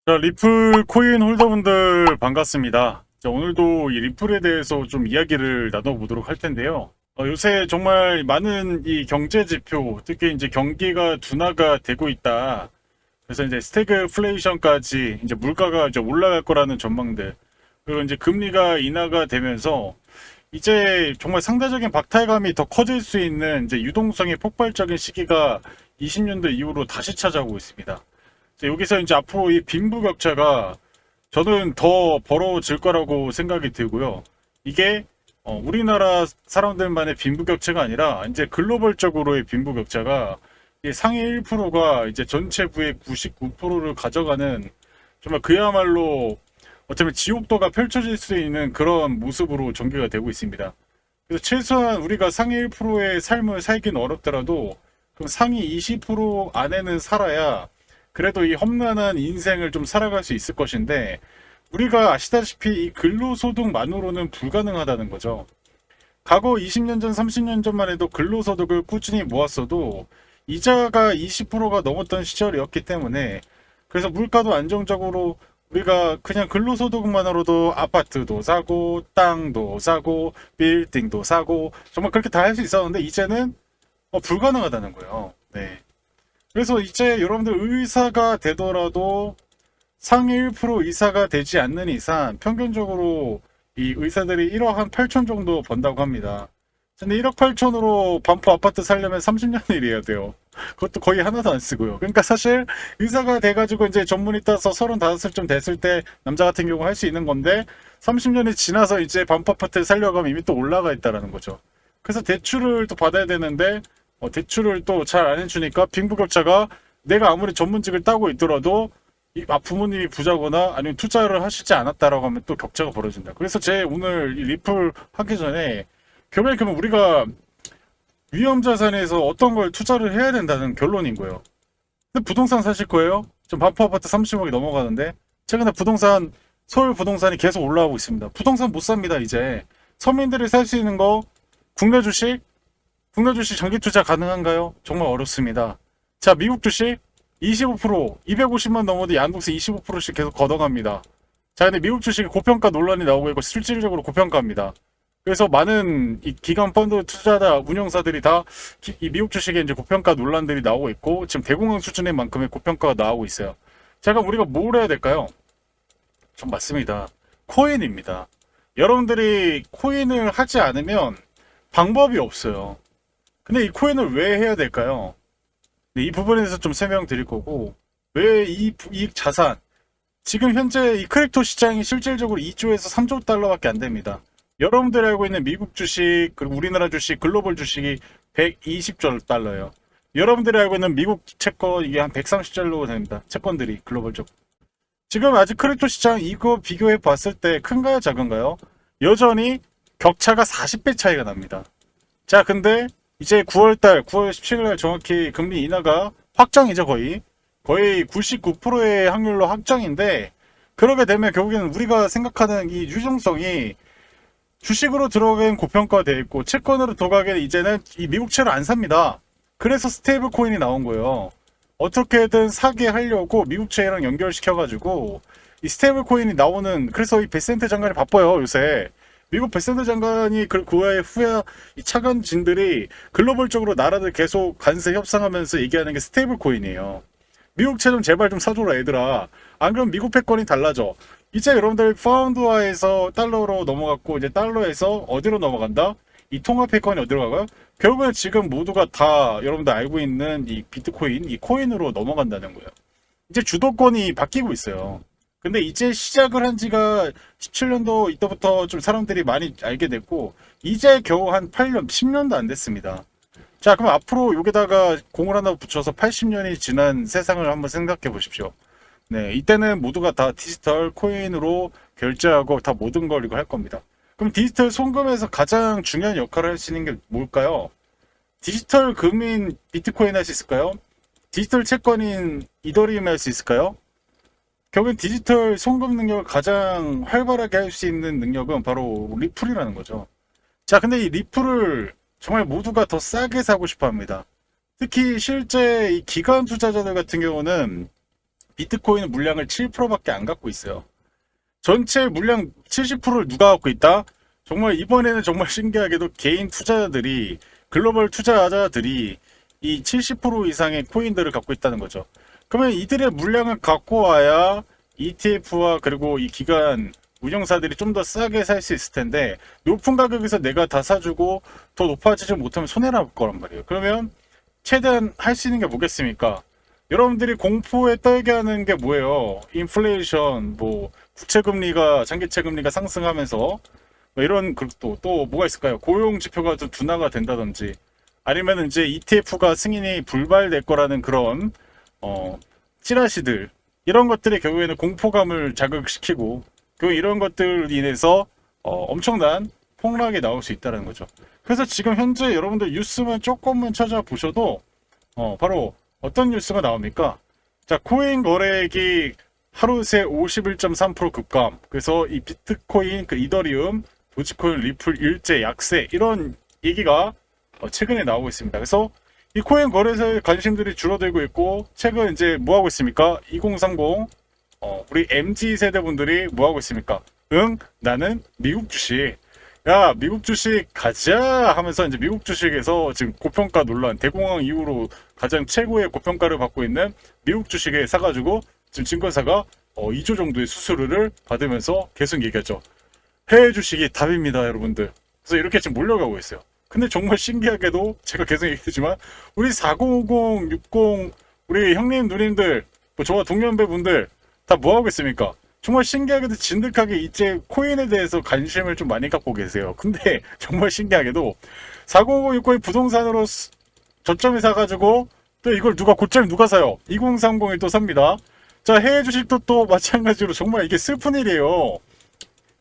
자, 리플 코인 홀더분들 반갑습니다. 자, 오늘도 이 리플에 대해서 좀 이야기를 나눠보도록 할 텐데요. 요새 정말 많은 이 경제 지표, 특히 이제 경기가 둔화가 되고 있다. 그래서 이제 스태그플레이션까지 이제 물가가 이제 올라갈 거라는 전망들. 그리고 이제 금리가 인하가 되면서 이제 정말 상대적인 박탈감이 더 커질 수 있는 이제 유동성의 폭발적인 시기가 20년대 이후로 다시 찾아오고 있습니다. 여기서 이제 앞으로 이 빈부격차가 저는 더 벌어질 거라고 생각이 들고요. 이게 우리나라 사람들만의 빈부격차가 아니라 이제 글로벌적으로의 빈부격차가 이 상위 1%가 이제 전체 부의 99%를 가져가는 정말 그야말로 어쩌면 지옥도가 펼쳐질 수 있는 그런 모습으로 전개가 되고 있습니다. 그래서 최소한 우리가 상위 1%의 삶을 살긴 어렵더라도 그럼 상위 20% 안에는 살아야 그래도 이 험난한 인생을 좀 살아갈 수 있을 것인데 우리가 아시다시피 이 근로소득만으로는 불가능하다는 거죠. 과거 20년 전, 30년 전만 해도 근로소득을 꾸준히 모았어도 이자가 20%가 넘었던 시절이었기 때문에 그래서 물가도 안정적으로 우리가 그냥 근로소득만으로도 아파트도 사고 땅도 사고 빌딩도 사고 정말 그렇게 다 할 수 있었는데 이제는 불가능하다는 거예요. 네. 그래서 이제 여러분들 의사가 되더라도 상위 1% 이사가 되지 않는 이상 평균적으로 이 의사들이 1억 한 8천 정도 번다고 합니다. 근데 1억 8천으로 반포 아파트 살려면 30년 일해야 돼요. 그것도 거의 하나도 안 쓰고요. 그러니까 사실 의사가 돼가지고 이제 전문의 따서 35살쯤 됐을 때 남자 같은 경우 할 수 있는 건데 30년이 지나서 이제 반포 아파트를 살려고 하면 이미 또 올라가 있다라는 거죠. 그래서 대출을 또 받아야 되는데 대출을 또 잘 안 해주니까 빈부격차가 내가 아무리 전문직을 따고 있더라도 부모님이 부자거나 아니면 투자를 하시지 않았다라고 하면 또 격차가 벌어진다. 그래서 제 오늘 이 리플 하기 전에 결국에 그러면 우리가 위험 자산에서 어떤 걸 투자를 해야 된다는 결론인 거예요. 근데 부동산 사실 거예요? 좀 반포 아파트 30억이 넘어가는데 최근에 부동산 서울 부동산이 계속 올라가고 있습니다. 부동산 못 삽니다 이제. 서민들이 살 수 있는 거 국내 주식 국내 주식 장기 투자 가능한가요? 정말 어렵습니다. 자, 미국 주식 25%, 250만 넘어도 양국세 25%씩 계속 걷어갑니다. 자, 근데 미국 주식이 고평가 논란이 나오고 있고 실질적으로 고평가입니다. 그래서 많은 이 기관 펀드 투자자 운영사들이 다 이 미국 주식에 이제 고평가 논란들이 나오고 있고 지금 대공황 수준의 만큼의 고평가가 나오고 있어요. 자, 그럼 우리가 뭘 해야 될까요? 전 맞습니다. 코인입니다. 여러분들이 코인을 하지 않으면 방법이 없어요. 근데 이 코인을 왜 해야 될까요? 네, 이 부분에 대해서 좀 설명드릴 거고 왜 이 자산 지금 현재 이 크립토 시장이 실질적으로 2조에서 3조 달러밖에 안 됩니다. 여러분들이 알고 있는 미국 주식 그리고 우리나라 주식 글로벌 주식이 120조 달러예요. 여러분들이 알고 있는 미국 채권 이게 한 130조로 됩니다. 채권들이 글로벌적. 지금 아직 크립토 시장 이거 비교해 봤을 때 큰가요 작은가요? 여전히 격차가 40배 차이가 납니다. 자, 근데 이제 9월 17일 정확히 금리 인하가 확정이죠, 거의 99%의 확률로 확정인데, 그러게 되면 결국에는 우리가 생각하는 이 유동성이 주식으로 들어가기엔 고평가되어 있고, 채권으로 들어가기엔 이제는 이 미국채를 안 삽니다. 그래서 스테이블 코인이 나온 거예요. 어떻게든 사게 하려고 미국채랑 연결시켜가지고, 이 스테이블 코인이 나오는, 그래서 이 베센트 장관이 바빠요, 요새. 미국 베센트 장관이 그 후에 이 차관진들이 글로벌적으로 나라들 계속 관세 협상하면서 얘기하는 게 스테이블 코인이에요. 미국 채 좀 제발 좀 사줘라 얘들아. 안 그러면 미국 패권이 달라져. 이제 여러분들 파운드화에서 달러로 넘어갔고 이제 달러에서 어디로 넘어간다? 이 통화 패권이 어디로 가고요? 결국은 지금 모두가 다 여러분들 알고 있는 이 비트코인, 이 코인으로 넘어간다는 거예요. 이제 주도권이 바뀌고 있어요. 근데 이제 시작을 한 지가 17년도 이때부터 좀 사람들이 많이 알게 됐고 이제 겨우 한 8년, 10년도 안 됐습니다. 자, 그럼 앞으로 여기다가 공을 하나 붙여서 80년이 지난 세상을 한번 생각해 보십시오. 네, 이때는 모두가 다 디지털 코인으로 결제하고 다 모든 걸 이거 할 겁니다. 그럼 디지털 송금에서 가장 중요한 역할을 할 수 있는 게 뭘까요? 디지털 금인 비트코인 할 수 있을까요? 디지털 채권인 이더리움 할 수 있을까요? 결국엔 디지털 송금 능력을 가장 활발하게 할 수 있는 능력은 바로 리플이라는 거죠. 자, 근데 이 리플을 정말 모두가 더 싸게 사고 싶어 합니다. 특히 실제 이 기관 투자자들 같은 경우는 비트코인 물량을 7%밖에 안 갖고 있어요. 전체 물량 70%를 누가 갖고 있다? 정말 이번에는 정말 신기하게도 개인 투자자들이, 글로벌 투자자들이 이 70% 이상의 코인들을 갖고 있다는 거죠. 그러면 이들의 물량을 갖고 와야 ETF와 그리고 이 기관 운영사들이 좀 더 싸게 살 수 있을 텐데, 높은 가격에서 내가 다 사주고 더 높아지지 못하면 손해날 거란 말이에요. 그러면 최대한 할 수 있는 게 뭐겠습니까? 여러분들이 공포에 떨게 하는 게 뭐예요? 인플레이션, 뭐 국채금리가, 장기채금리가 상승하면서 뭐 이런, 또 뭐가 있을까요? 고용 지표가 좀 둔화가 된다든지, 아니면 이제 ETF가 승인이 불발될 거라는 그런 찌라시들, 이런 것들이 결국에는 공포감을 자극시키고, 결국 이런 것들로 인해서 엄청난 폭락이 나올 수 있다는 거죠. 그래서 지금 현재 여러분들 뉴스만 조금만 찾아보셔도 바로 어떤 뉴스가 나옵니까? 자, 코인 거래액이 하루 새 51.3% 급감. 그래서 이 비트코인, 그 이더리움, 도지코인, 리플 일제 약세, 이런 얘기가 최근에 나오고 있습니다. 그래서 이 코인 거래소에 관심들이 줄어들고 있고, 최근 이제 뭐 하고 있습니까? 2030 우리 MZ 세대 분들이 뭐 하고 있습니까? 나는 미국 주식. 야, 미국 주식 가자 하면서 이제 미국 주식에서 지금 고평가 논란, 대공황 이후로 가장 최고의 고평가를 받고 있는 미국 주식에 사가지고 지금 증권사가 2조 정도의 수수료를 받으면서 계속 얘기하죠. 해외 주식이 답입니다, 여러분들. 그래서 이렇게 지금 몰려가고 있어요. 근데 정말 신기하게도 제가 계속 얘기했지만 우리 4050, 60 우리 형님, 누님들, 뭐 저와 동년배 분들 다 뭐 하고 있습니까? 정말 신기하게도 진득하게 이제 코인에 대해서 관심을 좀 많이 갖고 계세요. 근데 정말 신기하게도 4050, 60이 부동산으로 저점에 사가지고 또 이걸 고점에 누가 사요? 2030이 또 삽니다. 자, 해외 주식도 또 마찬가지로 정말 이게 슬픈 일이에요.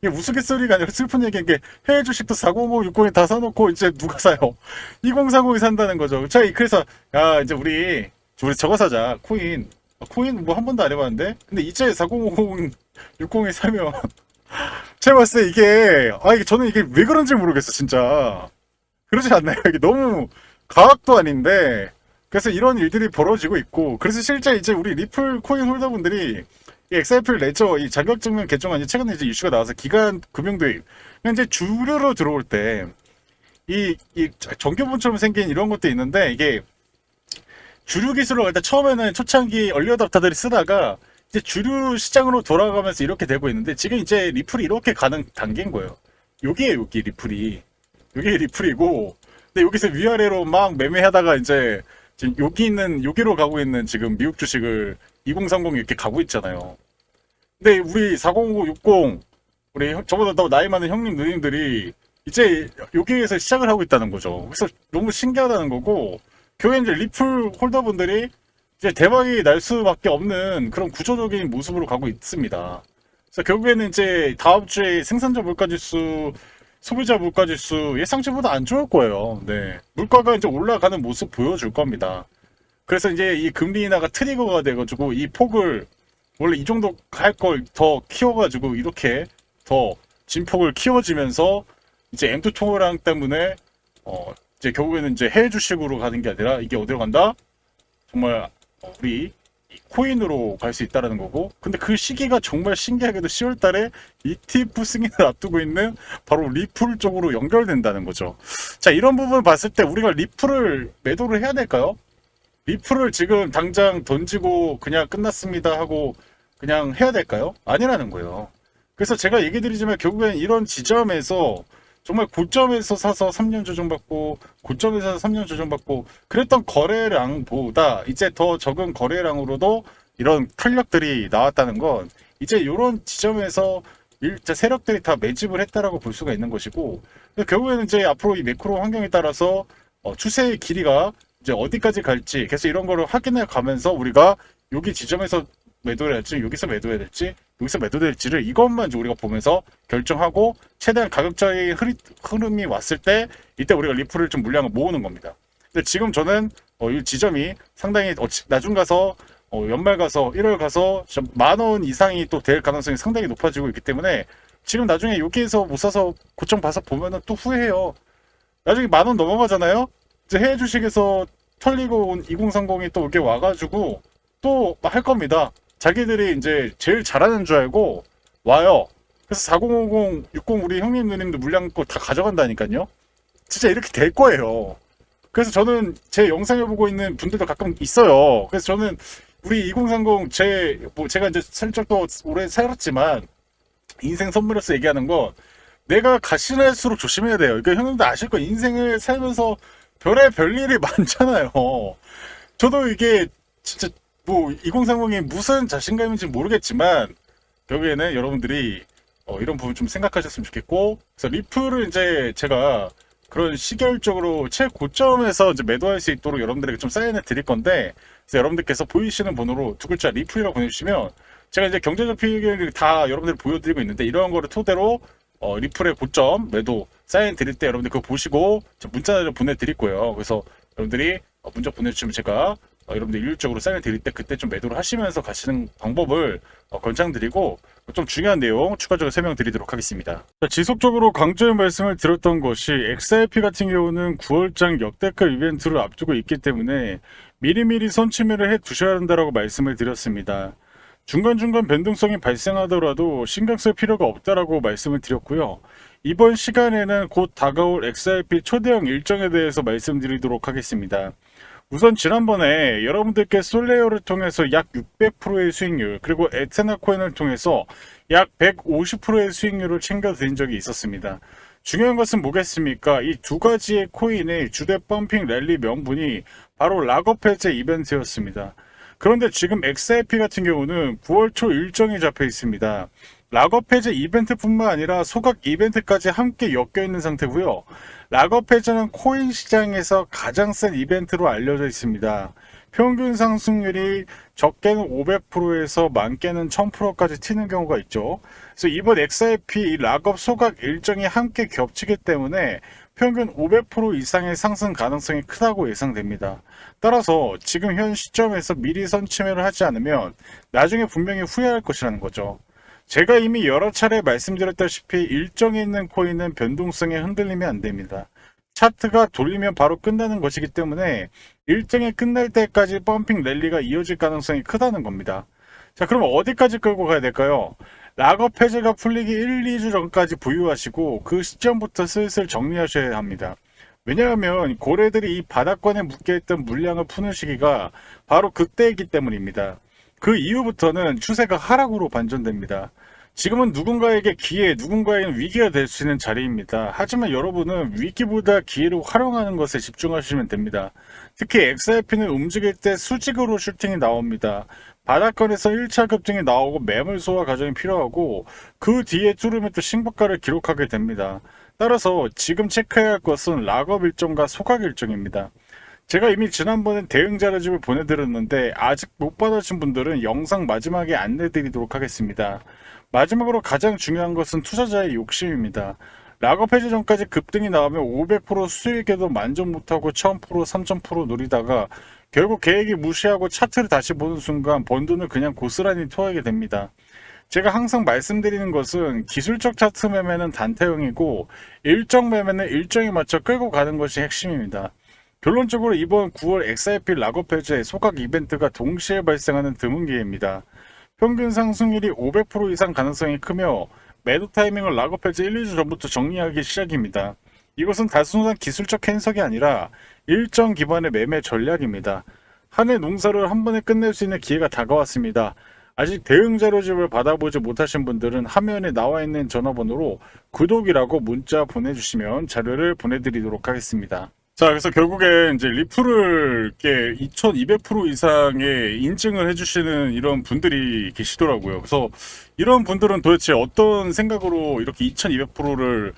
이게 우스갯소리가 아니라 슬픈 얘기인 게, 해외 주식도 4050, 60이 다 사놓고 이제 누가 사요? 2040이 산다는 거죠. 자, 그래서 야, 이제 우리 저거 사자. 코인 뭐 한 번도 안 해봤는데, 근데 이제 4050, 60이 사면 제가 봤을 때 이게 저는 이게 왜 그런지 모르겠어, 진짜. 그러지 않나요? 이게 너무 과학도 아닌데. 그래서 이런 일들이 벌어지고 있고, 그래서 실제 이제 우리 리플 코인 홀더분들이 이 XRP 레저 이 자격증명 개정안이 최근에 이제 이슈가 나와서 기간 금융 도입, 이제 주류로 들어올 때 이 정규분처럼 생긴 이런 것도 있는데, 이게 주류 기술을 일단 처음에는 초창기 얼리 어답터들이 쓰다가 이제 주류 시장으로 돌아가면서 이렇게 되고 있는데, 지금 이제 리플이 이렇게 가는 단계인 거예요. 여기 리플이. 여기 리플이고, 근데 여기서 위아래로 막 매매하다가 이제 지금 여기로 가고 있는 지금 미국 주식을 2030 이렇게 가고 있잖아요. 근데 우리 4050, 60 우리 저보다 더 나이 많은 형님 누님들이 이제 여기에서 시작을 하고 있다는 거죠. 그래서 너무 신기하다는 거고, 결국에 이제 리플 홀더분들이 이제 대박이 날 수밖에 없는 그런 구조적인 모습으로 가고 있습니다. 그래서 결국에는 이제 다음 주에 생산자 물가지수, 소비자 물가지수 예상치보다 안 좋을 거예요. 네, 물가가 이제 올라가는 모습 보여줄 겁니다. 그래서 이제 이 금리 인하가 트리거가 돼가지고 이 폭을 원래 이 정도 할 걸 더 키워가지고 이렇게 더 진폭을 키워지면서 이제 M2 통화량 때문에 이제 결국에는 이제 해외 주식으로 가는 게 아니라 이게 어디로 간다? 정말 우리 코인으로 갈 수 있다라는 거고, 근데 그 시기가 정말 신기하게도 10월 달에 ETF 승인을 앞두고 있는 바로 리플 쪽으로 연결된다는 거죠. 자, 이런 부분을 봤을 때 우리가 리플을 매도를 해야 될까요? 리플을 지금 당장 던지고 그냥 끝났습니다 하고 그냥 해야 될까요? 아니라는 거예요. 그래서 제가 얘기 드리지만 결국엔 이런 지점에서 정말 고점에서 사서 3년 조정받고, 고점에서 사서 3년 조정받고 그랬던 거래량보다 이제 더 적은 거래량으로도 이런 탄력들이 나왔다는 건, 이제 이런 지점에서 세력들이 다 매집을 했다라고 볼 수가 있는 것이고, 결국에는 이제 앞으로 이 매크로 환경에 따라서 추세의 길이가 이제 어디까지 갈지 계속 이런 거를 확인해 가면서 우리가 여기 지점에서 매도해야 될지, 여기서 매도해야 될지, 여기서 매도될지를 이것만 우리가 보면서 결정하고, 최대한 가격적인 흐름이 왔을 때 이때 우리가 리플을 좀 물량을 모으는 겁니다. 근데 지금 저는 이 지점이 상당히 나중 가서 연말 가서 1월 가서 10,000원 이상이 또 될 가능성이 상당히 높아지고 있기 때문에, 지금 나중에 여기에서 못 사서 고점 봐서 보면은 또 후회해요. 나중에 10,000원 넘어가잖아요. 이제 해외 주식에서 털리고 온 2030이 또 이렇게 와가지고 또 할 겁니다. 자기들이 이제 제일 잘하는 줄 알고 와요. 그래서 4050, 60 우리 형님 누님도 물량 거 다 가져간다니까요. 진짜 이렇게 될 거예요. 그래서 저는 제 영상을 보고 있는 분들도 가끔 있어요. 그래서 저는 우리 2030 제가 이제 살짝 더 오래 살았지만 인생 선물로서 얘기하는 건 내가 가신할수록 조심해야 돼요. 그러니까 형님도 아실 거예요. 인생을 살면서 별일이 많잖아요. 저도 이게 진짜 뭐 2030이 무슨 자신감인지 모르겠지만 결국에는 여러분들이 이런 부분 좀 생각하셨으면 좋겠고, 그래서 리플을 이제 제가 그런 시계열적으로 최고점에서 이제 매도할 수 있도록 여러분들에게 좀 사인을 드릴 건데, 그래서 여러분들께서 보이시는 번호로 두 글자 리플이라고 보내주시면 제가 이제 경제적 피해를 다 여러분들 보여드리고 있는데, 이런 거를 토대로 리플의 고점 매도 사인 드릴 때 여러분들 그거 보시고 문자를 보내드릴 거예요. 그래서 여러분들이 문자 보내주시면 제가 여러분들 일률적으로 사인을 드릴 때 그때 좀 매도를 하시면서 가시는 방법을 권장드리고, 좀 중요한 내용 추가적으로 설명드리도록 하겠습니다. 자, 지속적으로 강조의 말씀을 드렸던 것이 XRP 같은 경우는 9월장 역대급 이벤트를 앞두고 있기 때문에 미리미리 선취매를 해 두셔야 한다고 말씀을 드렸습니다. 중간중간 변동성이 발생하더라도 신경 쓸 필요가 없다라고 말씀을 드렸고요. 이번 시간에는 곧 다가올 XRP 초대형 일정에 대해서 말씀드리도록 하겠습니다. 우선 지난번에 여러분들께 솔레어를 통해서 약 600%의 수익률, 그리고 에테나 코인을 통해서 약 150%의 수익률을 챙겨드린 적이 있었습니다. 중요한 것은 뭐겠습니까? 이 두 가지의 코인의 주대 펌핑 랠리 명분이 바로 락업 해제 이벤트였습니다. 그런데 지금 XRP 같은 경우는 9월 초 일정이 잡혀 있습니다. 락업 해제 이벤트뿐만 아니라 소각 이벤트까지 함께 엮여 있는 상태고요. 락업 해제는 코인 시장에서 가장 센 이벤트로 알려져 있습니다. 평균 상승률이 적게는 500%에서 많게는 1000%까지 튀는 경우가 있죠. 그래서 이번 XRP 락업 소각 일정이 함께 겹치기 때문에 평균 500% 이상의 상승 가능성이 크다고 예상됩니다. 따라서 지금 현 시점에서 미리 선취매를 하지 않으면 나중에 분명히 후회할 것이라는 거죠. 제가 이미 여러 차례 말씀드렸다시피 일정에 있는 코인은 변동성에 흔들리면 안 됩니다. 차트가 돌리면 바로 끝나는 것이기 때문에 일정이 끝날 때까지 펌핑 랠리가 이어질 가능성이 크다는 겁니다. 자, 그럼 어디까지 끌고 가야 될까요? 락업 해제가 풀리기 1, 2주 전까지 보유하시고 그 시점부터 슬슬 정리하셔야 합니다. 왜냐하면 고래들이 이 바닥권에 묶여있던 물량을 푸는 시기가 바로 그때이기 때문입니다. 그 이후부터는 추세가 하락으로 반전됩니다. 지금은 누군가에게 기회, 누군가에게는 위기가 될 수 있는 자리입니다. 하지만 여러분은 위기보다 기회를 활용하는 것에 집중하시면 됩니다. 특히 XRP는 움직일 때 수직으로 슈팅이 나옵니다. 바닥권에서 1차 급등이 나오고 매물 소화 과정이 필요하고 그 뒤에 뚫으면 또 신고가를 기록하게 됩니다. 따라서 지금 체크해야 할 것은 락업 일정과 소각 일정입니다. 제가 이미 지난번에 대응 자료집을 보내드렸는데 아직 못 받으신 분들은 영상 마지막에 안내드리도록 하겠습니다. 마지막으로 가장 중요한 것은 투자자의 욕심입니다. 락업 해제 전까지 급등이 나오면 500% 수익에도 만족 못하고 1000%, 3000% 노리다가 결국 계획이 무시하고 차트를 다시 보는 순간 번 돈을 그냥 고스란히 토하게 됩니다. 제가 항상 말씀드리는 것은 기술적 차트 매매는 단타형이고 일정 매매는 일정에 맞춰 끌고 가는 것이 핵심입니다. 결론적으로 이번 9월 XRP 락업 해제 소각 이벤트가 동시에 발생하는 드문 기회입니다. 평균 상승률이 500% 이상 가능성이 크며 매도 타이밍을 락업 해제 1, 2주 전부터 정리하기 시작입니다. 이것은 단순한 기술적 해석이 아니라 일정 기반의 매매 전략입니다. 한 해 농사를 한 번에 끝낼 수 있는 기회가 다가왔습니다. 아직 대응 자료집을 받아보지 못하신 분들은 화면에 나와 있는 전화번호로 구독이라고 문자 보내주시면 자료를 보내드리도록 하겠습니다. 자, 그래서 결국에 이제 리플을 이렇게 2200% 이상의 인증을 해주시는 이런 분들이 계시더라고요. 그래서 이런 분들은 도대체 어떤 생각으로 이렇게 2200%를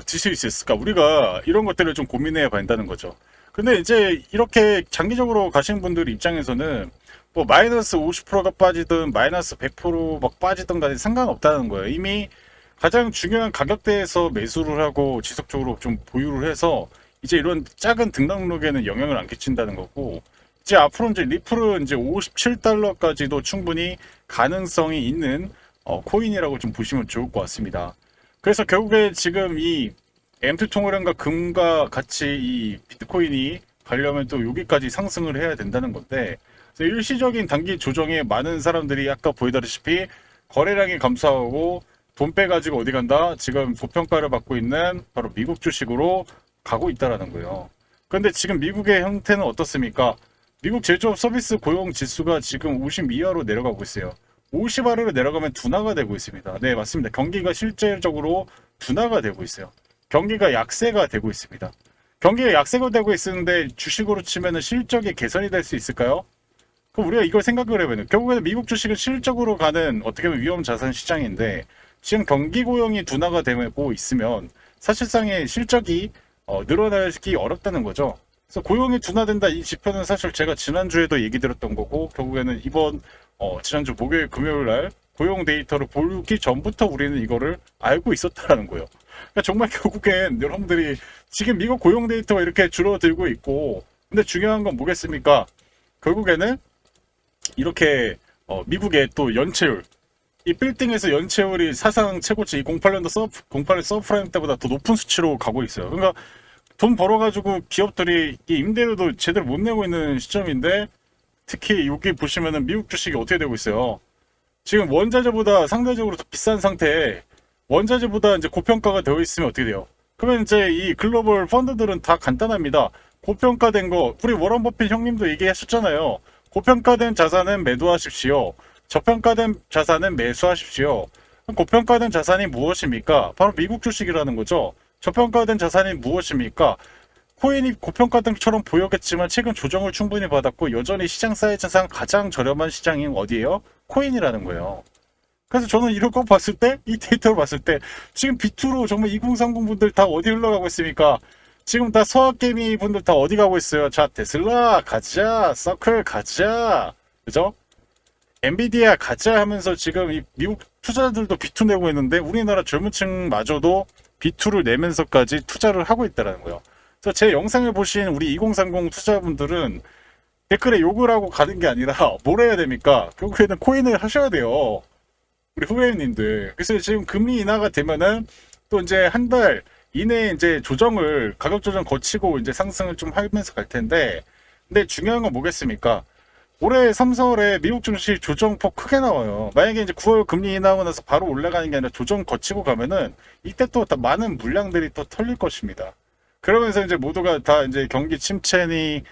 드실 수 있을까? 우리가 이런 것들을 좀 고민해야 한다는 거죠. 근데 이제 이렇게 장기적으로 가신 분들 입장에서는 뭐 마이너스 50%가 빠지든 마이너스 100%막 빠지든 간에 상관없다는 거예요. 이미 가장 중요한 가격대에서 매수를 하고 지속적으로 좀 보유를 해서 이제 이런 작은 등락록에는 영향을 안 끼친다는 거고, 이제 앞으로 이제 리플은 이제 57달러까지도 충분히 가능성이 있는 코인이라고 좀 보시면 좋을 것 같습니다. 그래서 결국에 지금 이 MT 통화량과 금과 같이 이 비트코인이 가려면 또 여기까지 상승을 해야 된다는 건데, 그래서 일시적인 단기 조정에 많은 사람들이 아까 보여다시피 거래량이 감소하고 돈 빼가지고 어디 간다? 지금 고평가를 받고 있는 바로 미국 주식으로 가고 있다라는 거예요. 그런데 지금 미국의 형태는 어떻습니까? 미국 제조업 서비스 고용 지수가 지금 50 이하로 내려가고 있어요. 50 아래로 내려가면 둔화가 되고 있습니다. 네, 맞습니다. 경기가 실질적으로 둔화가 되고 있어요. 경기가 약세가 되고 있습니다. 경기가 약세가 되고 있는데 주식으로 치면 실적이 개선이 될 수 있을까요? 그럼 우리가 이걸 생각을 해보면 결국에는 미국 주식은 실적으로 가는 어떻게 보면 위험 자산 시장인데 지금 경기 고용이 둔화가 되고 있으면 사실상의 실적이 늘어나기 어렵다는 거죠. 그래서 고용이 둔화된다 이 지표는 사실 제가 지난주에도 얘기 드렸던 거고 결국에는 이번 지난주 목요일 금요일 날 고용 데이터를 보기 전부터 우리는 이거를 알고 있었다라는 거예요. 그러니까 정말 결국엔 여러분들이 지금 미국 고용 데이터가 이렇게 줄어들고 있고 근데 중요한 건 뭐겠습니까? 결국에는 이렇게 미국의 또 연체율 이 빌딩에서 연체율이 사상 최고치 08년 서프라임 때보다 더 높은 수치로 가고 있어요. 그러니까 돈 벌어가지고 기업들이 이 임대료도 제대로 못 내고 있는 시점인데 특히 여기 보시면은 미국 주식이 어떻게 되고 있어요. 지금 원자재보다 상대적으로 더 비싼 상태에 원자재보다 이제 고평가가 되어 있으면 어떻게 돼요? 그러면 이제 이 글로벌 펀드들은 다 간단합니다. 고평가된 거 우리 워런 버핏 형님도 얘기하셨잖아요. 고평가된 자산은 매도하십시오. 저평가된 자산은 매수하십시오. 고평가된 자산이 무엇입니까? 바로 미국 주식이라는 거죠. 저평가된 자산이 무엇입니까? 코인이 고평가된 것처럼 보였겠지만 최근 조정을 충분히 받았고 여전히 시장 사이즈상 가장 저렴한 시장인 어디예요? 코인이라는 거예요. 그래서 저는 이런 거 봤을 때, 이 데이터를 봤을 때 지금 비투로 정말 2030 분들 다 어디 흘러가고 있습니까? 지금 다 서학개미 분들 다 어디 가고 있어요? 자, 테슬라 가자, 서클 가자, 그죠? 엔비디아 가자 하면서 지금 이 미국 투자자들도 비투 내고 있는데 우리나라 젊은 층마저도 비투를 내면서까지 투자를 하고 있다는 거예요. 그래서 제 영상을 보신 우리 2030 투자분들은 댓글에 욕을 하고 가는 게 아니라 뭘 해야 됩니까? 결국에는 코인을 하셔야 돼요. 우리 후배님들. 그래서 지금 금리 인하가 되면은 또 이제 한 달 이내에 이제 가격 조정 거치고 이제 상승을 좀 하면서 갈 텐데, 근데 중요한 건 뭐겠습니까? 올해 3, 4월에 미국 증시 조정폭 크게 나와요. 만약에 이제 9월 금리 인하하고 나서 바로 올라가는 게 아니라 조정 거치고 가면은 이때 또 많은 물량들이 또 털릴 것입니다. 그러면서 이제 모두가 다 이제 경기 침체니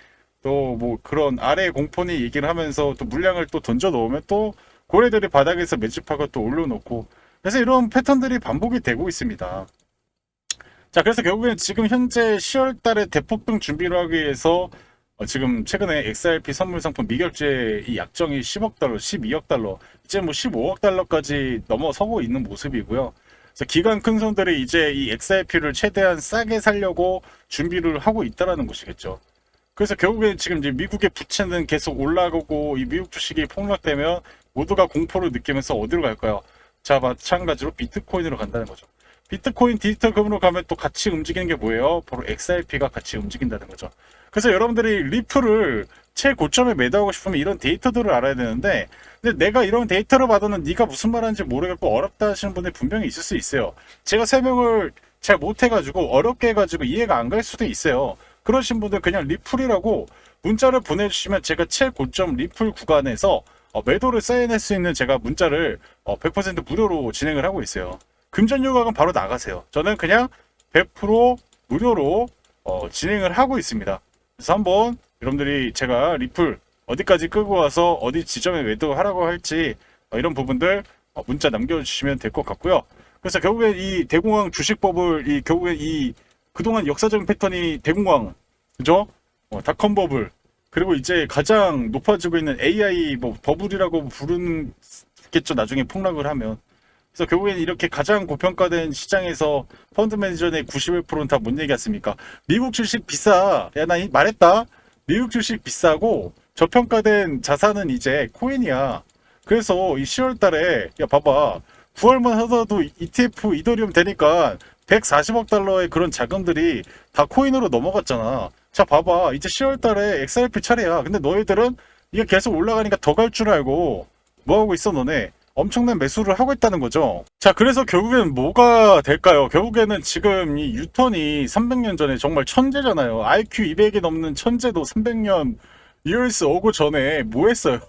또 뭐 그런 아래 공포니 얘기를 하면서 또 물량을 또 던져 놓으면 또 고래들이 바닥에서 매집하고 또 올려놓고 그래서 이런 패턴들이 반복이 되고 있습니다. 자, 그래서 결국엔 지금 현재 10월 달에 대폭등 준비를 하기 위해서 지금 최근에 XRP 선물 상품 미결제 이 약정이 10억 달러, 12억 달러, 이제 뭐 15억 달러까지 넘어서고 있는 모습이고요. 그래서 기관 큰 손들이 이제 이 XRP를 최대한 싸게 살려고 준비를 하고 있다라는 것이겠죠. 그래서 결국에 지금 이제 미국의 부채는 계속 올라가고 이 미국 주식이 폭락되면 모두가 공포를 느끼면서 어디로 갈까요? 자, 마찬가지로 비트코인으로 간다는 거죠. 비트코인 디지털 금으로 가면 또 같이 움직이는 게 뭐예요? 바로 XRP가 같이 움직인다는 거죠. 그래서 여러분들이 리플을 최고점에 매도하고 싶으면 이런 데이터들을 알아야 되는데 근데 내가 이런 데이터를 받아는 네가 무슨 말하는지 모르겠고 어렵다 하시는 분이 분명히 있을 수 있어요. 제가 설명을 잘 못해가지고 어렵게 해가지고 이해가 안 갈 수도 있어요. 그러신 분들 그냥 리플이라고 문자를 보내주시면 제가 최고점 리플 구간에서 매도를 사인할 수 있는 제가 문자를 100% 무료로 진행을 하고 있어요. 금전 요각은 바로 나가세요. 저는 그냥 100% 무료로 진행을 하고 있습니다. 그래서 한번 여러분들이 제가 리플 어디까지 끌고 와서 어디 지점에 매도하라고 할지 이런 부분들 문자 남겨주시면 될 것 같고요. 그래서 결국엔 이 대공황 주식법을 결국엔 그동안 역사적인 패턴이 대공황, 그죠? 닷컴 버블, 그리고 이제 가장 높아지고 있는 AI 버블이라고 부르겠죠. 나중에 폭락을 하면. 그래서 결국엔 이렇게 가장 고평가된 시장에서 펀드 매니저의 91%는 다 뭔 얘기 같습니까? 미국 주식 비싸. 야, 나 말했다. 미국 주식 비싸고 저평가된 자산은 이제 코인이야. 그래서 이 10월 달에 야 봐봐. 9월만 하더라도 ETF 이더리움 되니까 140억 달러의 그런 자금들이 다 코인으로 넘어갔잖아. 자 봐봐. 이제 10월 달에 XRP 차례야. 근데 너희들은 이게 계속 올라가니까 더 갈 줄 알고 뭐하고 있어 너네. 엄청난 매수를 하고 있다는 거죠. 자, 그래서 결국에는 뭐가 될까요? 결국에는 지금 이 유턴이 300년 전에 정말 천재잖아요. IQ 200이 넘는 천재도 300년 EOS 오고 전에 뭐 했어요?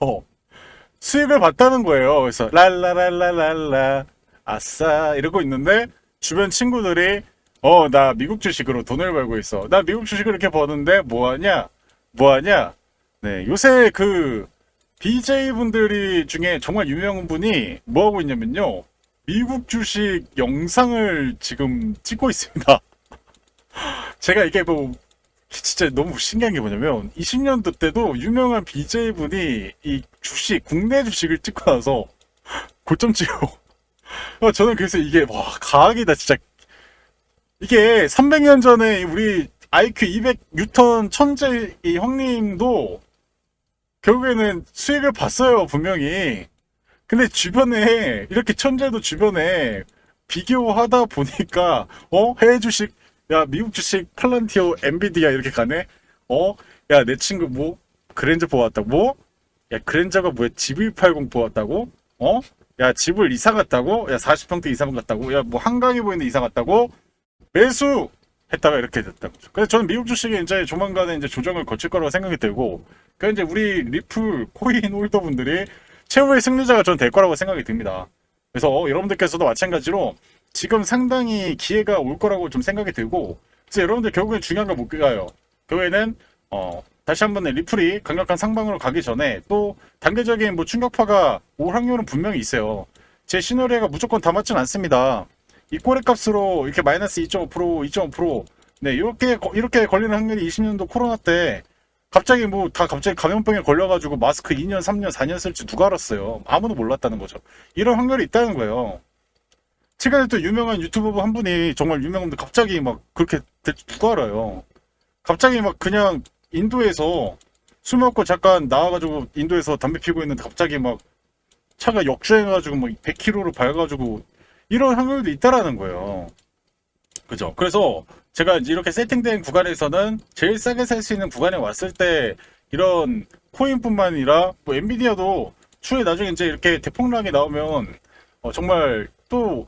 수익을 봤다는 거예요. 그래서 랄라랄라랄라 아싸 이러고 있는데 주변 친구들이 나 미국 주식으로 돈을 벌고 있어. 나 미국 주식을 이렇게 버는데 뭐하냐? 뭐하냐? 네, 요새 그 BJ 분들이 중에 정말 유명한 분이 뭐 하고 있냐면요. 미국 주식 영상을 지금 찍고 있습니다. 제가 이게 뭐 진짜 너무 신기한 게 뭐냐면 20년도 때도 유명한 BJ 분이 이 주식 국내 주식을 찍고 나서 고점 찍고 저는 그래서 이게 와 과학이다 진짜. 이게 300년 전에 우리 IQ 200 뉴턴 천재 이 형님도 결국에는 수익을 봤어요 분명히. 근데 주변에 이렇게 천재도 주변에 비교하다 보니까 해외 주식 야 미국 주식 팔란티어 엔비디아 이렇게 가네. 야 내 친구 뭐 그랜저 보았다고. 뭐? 야 그랜저가 뭐야 GV80 보았다고. 야 집을 이사 갔다고. 야 40평대 이사 갔다고. 야 뭐 한강에 보이는 이사 갔다고. 매수 했다가 이렇게 됐다고. 그래서 저는 미국 주식이 이제 조만간에 이제 조정을 거칠 거라고 생각이 들고, 그러니까 이제 우리 리플 코인 홀더분들이 최후의 승리자가 전 될 거라고 생각이 듭니다. 그래서 여러분들께서도 마찬가지로 지금 상당히 기회가 올 거라고 좀 생각이 들고, 그래서 여러분들 결국엔 중요한 거 못 가요. 결국에는 다시 한번 리플이 강력한 상방으로 가기 전에 또 단계적인 뭐 충격파가 올 확률은 분명히 있어요. 제 시나리오가 무조건 다 맞진 않습니다. 이 꼬리값으로 이렇게 마이너스 2.5%, 2.5%, 네, 이렇게 걸리는 확률이 20년도 코로나 때 갑자기 뭐 다 갑자기 감염병에 걸려가지고 마스크 2년, 3년, 4년 쓸지 누가 알았어요. 아무도 몰랐다는 거죠. 이런 확률이 있다는 거예요. 최근에 또 유명한 유튜버 한 분이 정말 유명한데 갑자기 막 그렇게 될지 누가 알아요. 갑자기 막 그냥 인도에서 술 먹고 잠깐 나와가지고 인도에서 담배 피고 있는데 갑자기 막 차가 역주행해가지고 막 100km로 밝아가지고 이런 확률도 있다라는 거예요. 그죠? 그래서 제가 이제 이렇게 세팅된 구간에서는 제일 싸게 살 수 있는 구간에 왔을 때 이런 코인뿐만 아니라 뭐 엔비디아도 추후에 나중에 이제 이렇게 대폭락이 나오면 정말 또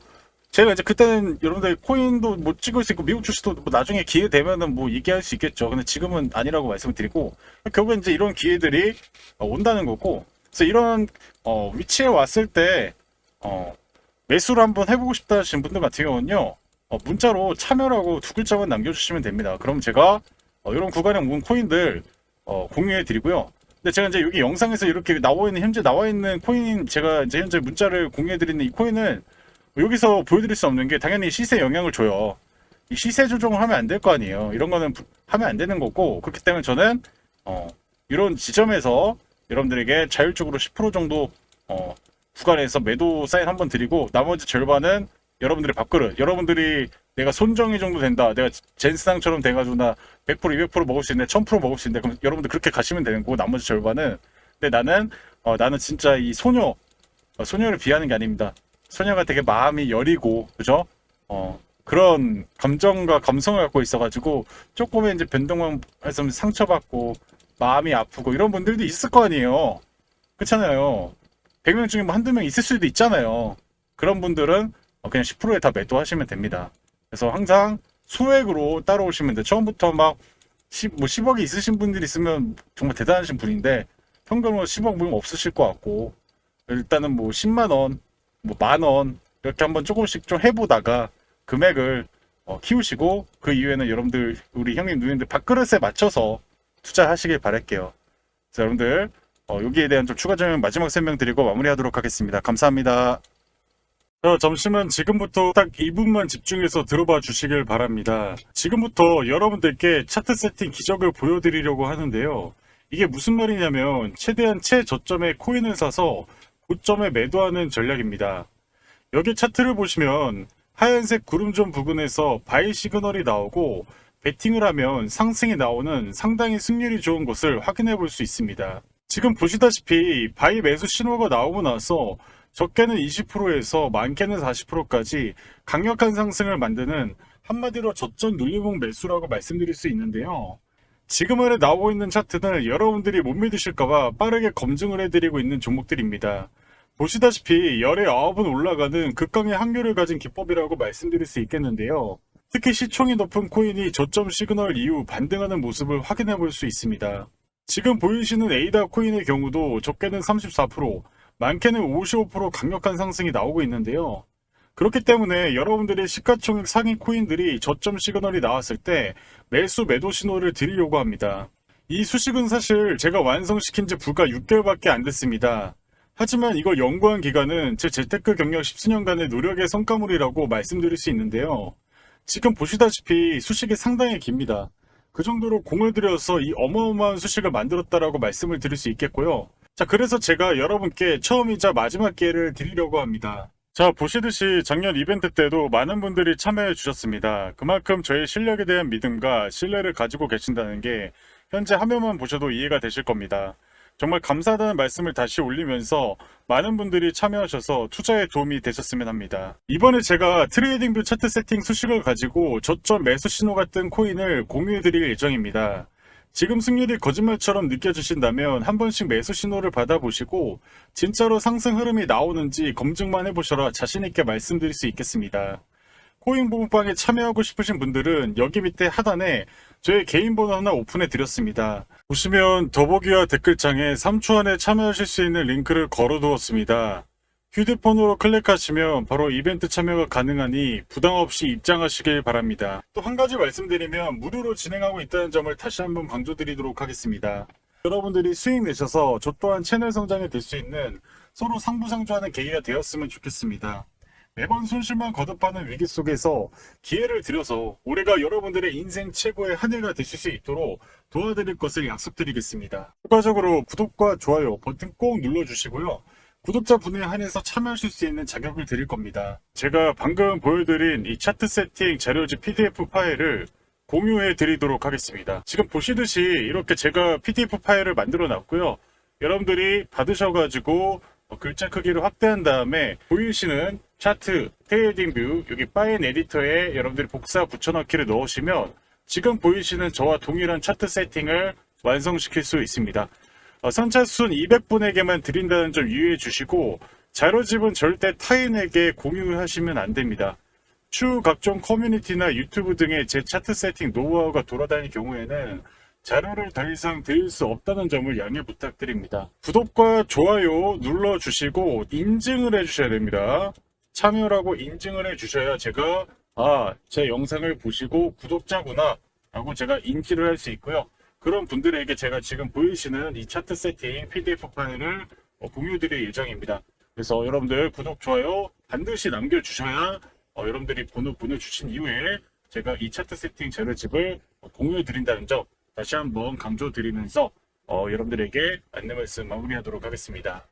제가 이제 그때는 여러분들 코인도 못 찍을 수 있고 미국 주식도 뭐 나중에 기회 되면은 뭐 얘기할 수 있겠죠. 근데 지금은 아니라고 말씀을 드리고 결국엔 이제 이런 기회들이 온다는 거고, 그래서 이런 위치에 왔을 때 매수를 한번 해보고 싶다 하시는 분들 같은 경우는요, 문자로 참여라고 두 글자만 남겨주시면 됩니다. 그럼 제가 이런 구간에 온 코인들 공유해 드리고요. 근데 제가 이제 여기 영상에서 이렇게 현재 나와 있는 코인, 제가 이제 현재 문자를 공유해 드리는 이 코인은 여기서 보여드릴 수 없는 게 당연히 시세에 영향을 줘요. 이 시세 조정을 하면 안 될 거 아니에요. 이런 거는 하면 안 되는 거고, 그렇기 때문에 저는 이런 지점에서 여러분들에게 자율적으로 10% 정도 구간에서 매도 사인 한번 드리고, 나머지 절반은 여러분들의 밥그릇, 여러분들이 내가 손정이 정도 된다, 내가 젠스당처럼 돼가지고 나 100%, 200% 먹을 수 있네, 1000% 먹을 수 있네, 그럼 여러분들 그렇게 가시면 되는 거고, 나머지 절반은. 근데 나는 진짜 이 소녀를 비하는 게 아닙니다. 소녀가 되게 마음이 여리고, 그죠? 그런 감정과 감성을 갖고 있어가지고 조금의 이제 변동만 해서 상처받고 마음이 아프고 이런 분들도 있을 거 아니에요. 그렇잖아요. 100명 중에 뭐 한두 명 있을 수도 있잖아요. 그런 분들은 그냥 10%에 다 매도하시면 됩니다. 그래서 항상 소액으로 따라오시면 돼요. 처음부터 막 10억이 있으신 분들이 있으면 정말 대단하신 분인데 현금으로 10억 모임 없으실 것 같고, 일단은 뭐 10만원, 뭐 만원 이렇게 한번 조금씩 좀 해보다가 금액을 키우시고, 그 이후에는 여러분들 우리 형님 누님들 밥그릇에 맞춰서 투자하시길 바랄게요. 그래서 여러분들 여기에 대한 좀 추가적인 마지막 설명 드리고 마무리하도록 하겠습니다. 감사합니다. 점심은 지금부터 딱 2분만 집중해서 들어봐 주시길 바랍니다. 지금부터 여러분들께 차트 세팅 기적을 보여드리려고 하는데요. 이게 무슨 말이냐면 최대한 최저점에 코인을 사서 고점에 매도하는 전략입니다. 여기 차트를 보시면 하얀색 구름존 부근에서 바이 시그널이 나오고 베팅을 하면 상승이 나오는 상당히 승률이 좋은 것을 확인해 볼 수 있습니다. 지금 보시다시피 바이 매수 신호가 나오고 나서 적게는 20%에서 많게는 40%까지 강력한 상승을 만드는, 한마디로 저점 눌림목 매수라고 말씀드릴 수 있는데요. 지금 안에 나오고 있는 차트는 여러분들이 못 믿으실까봐 빠르게 검증을 해드리고 있는 종목들입니다. 보시다시피 열의 9은 올라가는 극강의 확률을 가진 기법이라고 말씀드릴 수 있겠는데요. 특히 시총이 높은 코인이 저점 시그널 이후 반등하는 모습을 확인해 볼 수 있습니다. 지금 보이시는 에이다 코인의 경우도 적게는 34%, 많게는 55% 강력한 상승이 나오고 있는데요. 그렇기 때문에 여러분들이 시가총액 상위 코인들이 저점 시그널이 나왔을 때 매수 매도 신호를 드리려고 합니다. 이 수식은 사실 제가 완성시킨 지 불과 6개월밖에 안 됐습니다. 하지만 이걸 연구한 기간은 제 재테크 경력 10수년간의 노력의 성과물이라고 말씀드릴 수 있는데요. 지금 보시다시피 수식이 상당히 깁니다. 그 정도로 공을 들여서 이 어마어마한 수식을 만들었다라고 말씀을 드릴 수 있겠고요. 자, 그래서 제가 여러분께 처음이자 마지막 기회를 드리려고 합니다. 자, 보시듯이 작년 이벤트 때도 많은 분들이 참여해 주셨습니다. 그만큼 저의 실력에 대한 믿음과 신뢰를 가지고 계신다는 게 현재 화면만 보셔도 이해가 되실 겁니다. 정말 감사하다는 말씀을 다시 올리면서 많은 분들이 참여하셔서 투자에 도움이 되셨으면 합니다. 이번에 제가 트레이딩뷰 차트 세팅 수식을 가지고 저점 매수 신호 같은 코인을 공유해 드릴 예정입니다. 지금 승률이 거짓말처럼 느껴지신다면 한 번씩 매수 신호를 받아보시고 진짜로 상승 흐름이 나오는지 검증만 해보셔라 자신있게 말씀드릴 수 있겠습니다. 코인 부부방에 참여하고 싶으신 분들은 여기 밑에 하단에 저의 개인 번호 하나 오픈해 드렸습니다. 보시면 더보기와 댓글창에 3초 안에 참여하실 수 있는 링크를 걸어 두었습니다. 휴대폰으로 클릭하시면 바로 이벤트 참여가 가능하니 부담없이 입장하시길 바랍니다. 또 한 가지 말씀드리면 무료로 진행하고 있다는 점을 다시 한번 강조드리도록 하겠습니다. 여러분들이 수익 내셔서 저 또한 채널 성장이 될 수 있는 서로 상부상조하는 계기가 되었으면 좋겠습니다. 매번 손실만 거듭하는 위기 속에서 기회를 드려서 올해가 여러분들의 인생 최고의 한 해가 되실 수 있도록 도와드릴 것을 약속드리겠습니다. 추가적으로 구독과 좋아요 버튼 꼭 눌러주시고요. 구독자분에 한해서 참여하실 수 있는 자격을 드릴 겁니다. 제가 방금 보여드린 이 차트 세팅 자료집 PDF 파일을 공유해 드리도록 하겠습니다. 지금 보시듯이 이렇게 제가 PDF 파일을 만들어 놨고요. 여러분들이 받으셔가지고 글자 크기를 확대한 다음에 보이시는 차트, 트레이딩 뷰, 여기 파일 에디터에 여러분들이 복사 붙여넣기를 넣으시면 지금 보이시는 저와 동일한 차트 세팅을 완성시킬 수 있습니다. 선착순 200분에게만 드린다는 점 유의해 주시고 자료집은 절대 타인에게 공유를 하시면 안 됩니다. 추후 각종 커뮤니티나 유튜브 등의 제 차트 세팅 노하우가 돌아다닐 경우에는 자료를 더 이상 드릴 수 없다는 점을 양해 부탁드립니다. 구독과 좋아요 눌러주시고 인증을 해주셔야 됩니다. 참여라고 인증을 해주셔야 제가 제 영상을 보시고 구독자구나 라고 제가 인지를 할 수 있고요. 그런 분들에게 제가 지금 보이시는 이 차트 세팅 PDF 파일을 공유드릴 예정입니다. 그래서 여러분들 구독, 좋아요 반드시 남겨주셔야 여러분들이 번호 보내주신 이후에 제가 이 차트 세팅 자료집을 공유해드린다는 점 다시 한번 강조드리면서 여러분들에게 안내 말씀 마무리하도록 하겠습니다.